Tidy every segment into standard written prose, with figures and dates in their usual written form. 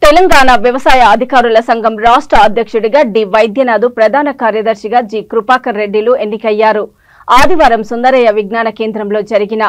తెలంగాణ వ్యవసాయ అధికారుల సంఘం రాష్ట్ర అధ్యక్షుడిగా డి వైద్యనాథ్, ప్రధాన కార్యదర్శిగా జి కృపాకర్ రెడ్డిలు ఎన్నికయ్యారు. ఆదివారం సుందరయ్య విజ్ఞాన కేంద్రంలో జరిగిన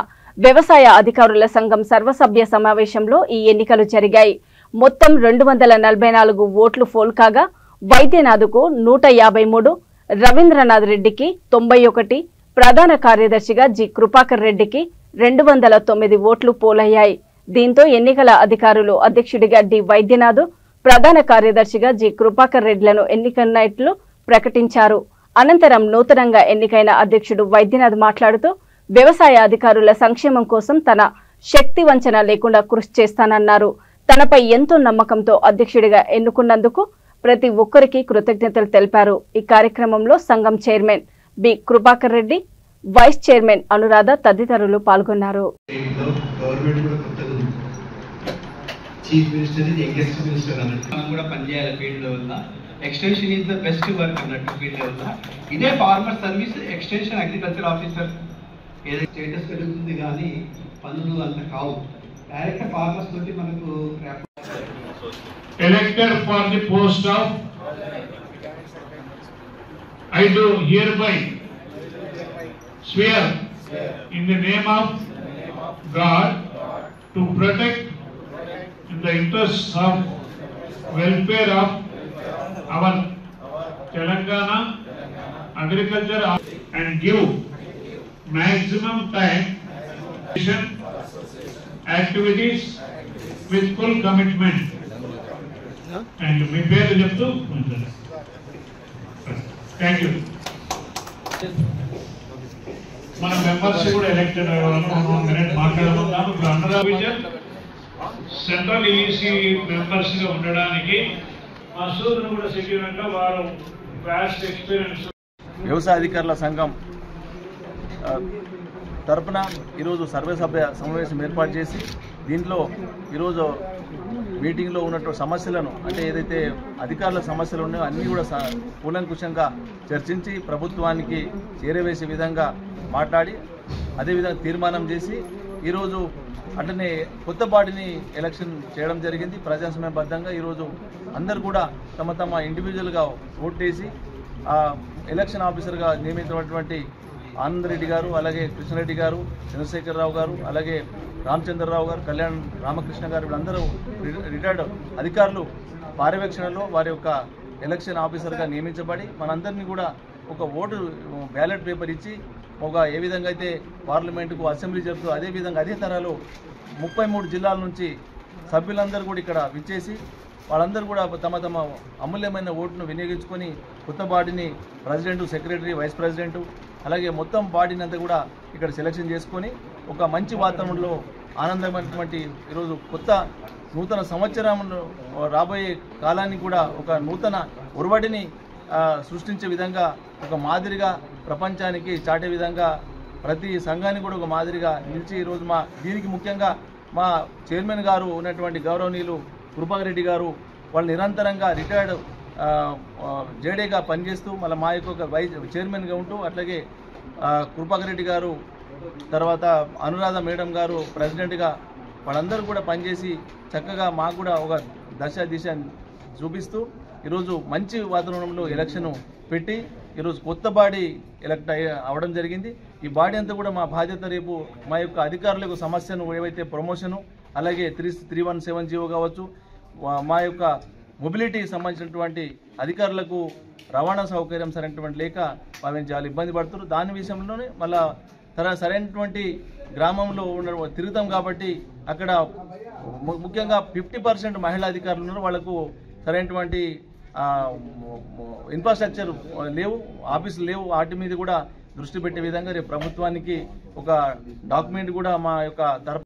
వ్యవసాయ అధికారుల సంఘం సర్వసభ్య సమావేశంలో ఈ ఎన్నికలు జరిగాయి. మొత్తం 244 ఓట్లు పోల్ కాగా వైద్యనాథ్కు 153, రవీంద్రనాథ్ రెడ్డికి 91, ప్రధాన కార్యదర్శిగా జి కృపాకర్ రెడ్డికి 209 ఓట్లు పోలయ్యాయి. దీంతో ఎన్నికల అధికారులు అధ్యక్షుడిగా డి వైద్యనాథ్, ప్రధాన కార్యదర్శిగా జి కృపాకర్ రెడ్డిలను ఎన్నికైనట్లు ప్రకటించారు. అనంతరం నూతనంగా ఎన్నికైన అధ్యక్షుడు వైద్యనాథ్ మాట్లాడుతూ వ్యవసాయ అధికారుల సంక్షేమం కోసం తన శక్తి వంచన లేకుండా కృషి చేస్తానన్నారు. తనపై ఎంతో నమ్మకంతో అధ్యక్షుడిగా ఎన్నుకున్నందుకు ప్రతి ఒక్కరికి కృతజ్ఞతలు తెలిపారు. ఈ కార్యక్రమంలో సంఘం chairman B Krupakar Reddy, vice chairman Anuradha తదితరులు పాల్గొన్నారు. చీఫ్ మినిస్టర్ ఇది యంగెస్ట్ మినిస్టర్ అన్నట్టు మనం కూడా పనిచేయాలి ఫీల్డ్ లెవెల్లో. Extension is the best work అన్నట్టు ఫీల్డ్ లెవెల్లో. ఇదే farmer service extension agriculture officer ఏదైతే స్టేటస్ పెరుగుతుంది కానీ పనులు అంత కావు. డైరెక్ట్ ఫార్మర్స్ తోటి మనకు elected for the post of I do hereby swear in the name of God to protect in the interests of welfare of our Telangana agriculture and give maximum time activities with full commitment. And మీ పేరు చెప్తూ thank you. మన members కూడా elected మాట్లాడబోతున్నాను. ఇప్పుడు under central EC members గా ఉండడానికి మసూద్ను కూడా secure వారు వాస్ట్ ఎక్స్పీరియన్స్. వ్యవసాయ అధికారుల సంఘం తరపున ఈరోజు సర్వసభ్య సమావేశం ఏర్పాటు చేసి దీంట్లో ఈరోజు మీటింగ్లో ఉన్నటువంటి సమస్యలను, అంటే ఏదైతే అధికారుల సమస్యలు ఉన్నాయో అన్నీ కూడా కూలంకుషంగా చర్చించి ప్రభుత్వానికి చేరవేసే విధంగా మాట్లాడి అదేవిధంగా తీర్మానం చేసి ఈరోజు అట్లనే కొత్త బాడీని ఎలక్షన్ చేయడం జరిగింది. ప్రజాస్వామ్యబద్ధంగా ఈరోజు అందరు కూడా తమ తమ ఇండివిజువల్గా ఓటేసి ఎలక్షన్ ఆఫీసర్గా నియమించినటువంటి ఆనందరెడ్డి గారు, అలాగే కృష్ణారెడ్డి గారు, చంద్రశేఖరరావు గారు, అలాగే రామచంద్రరావు గారు, కళ్యాణ్ రామకృష్ణ గారు, వీళ్ళందరూ రిటైర్డ్ అధికారులు పర్యవేక్షణలో వారి యొక్క ఎలక్షన్ ఆఫీసర్గా నియమించబడి మనందరినీ కూడా ఒక ఓటు బ్యాలెట్ పేపర్ ఇచ్చి ఏ విధంగా అయితే పార్లమెంటుకు అసెంబ్లీ జరుపుతూ అదేవిధంగా అదే తరాలో 33 జిల్లాల నుంచి సభ్యులందరూ కూడా ఇక్కడ విచ్చేసి వాళ్ళందరూ కూడా తమ తమ అమూల్యమైన ఓటును వినియోగించుకొని కొత్త బాడీని ప్రెసిడెంట్, సెక్రటరీ, వైస్ ప్రెసిడెంట్ అలాగే మొత్తం బాడీని అంతా కూడా ఇక్కడ సెలక్షన్ చేసుకొని ఒక మంచి వాతావరణంలో ఆనందమైనటువంటి ఈరోజు నూతన సంవత్సరంలో రాబోయే కాలాన్ని కూడా ఒక నూతన ఒరవడిని సృష్టించే విధంగా ఒక మాదిరిగా ప్రపంచానికి చాటే విధంగా ప్రతి సంఘానికి కూడా ఒక మాదిరిగా నిలిచి ఈరోజు దీనికి ముఖ్యంగా మా చైర్మన్ గారు ఉన్నటువంటి గౌరవనీయులు కృపాకర్ రెడ్డి గారు వాళ్ళు నిరంతరంగా రిటైర్డ్ జేడీగా పనిచేస్తూ మళ్ళీ మా యొక్క వైస్ చైర్మన్గా ఉంటూ అట్లాగే కృపాకర్ రెడ్డి గారు తర్వాత అనురాధ మేడం గారు ప్రెసిడెంట్గా వాళ్ళందరూ కూడా పనిచేసి చక్కగా మాకు కూడా ఒక దిశ చూపిస్తూ ఈరోజు మంచి వాతావరణంలో ఎలక్షన్ పెట్టి ఈరోజు కొత్త బాడీ ఎలక్ట్ అవ్వడం జరిగింది. ఈ బాడీ అంతా కూడా మా బాధ్యత రేపు మా యొక్క అధికారులకు సమస్యను ఏవైతే ప్రమోషను అలాగే 317 కావచ్చు, మా యొక్క మొబిలిటీకి సంబంధించినటువంటి అధికారులకు రవాణా సౌకర్యం సరైనటువంటి లేక వాళ్ళు చాలా ఇబ్బంది పడుతున్నారు. దాని విషయంలోనే మళ్ళా సరైనటువంటి గ్రామంలో తిరుగుతాం కాబట్టి అక్కడ ముఖ్యంగా 50% మహిళా అధికారులు ఉన్నారు. వాళ్లకు సరైనటువంటి ఇన్ఫ్రాస్ట్రక్చర్ లేవు, ఆఫీసులు లేవు. వాటి మీద కూడా దృష్టి పెట్టే విధంగా రేపు ప్రభుత్వానికి ఒక డాక్యుమెంట్ కూడా మా యొక్క తరఫు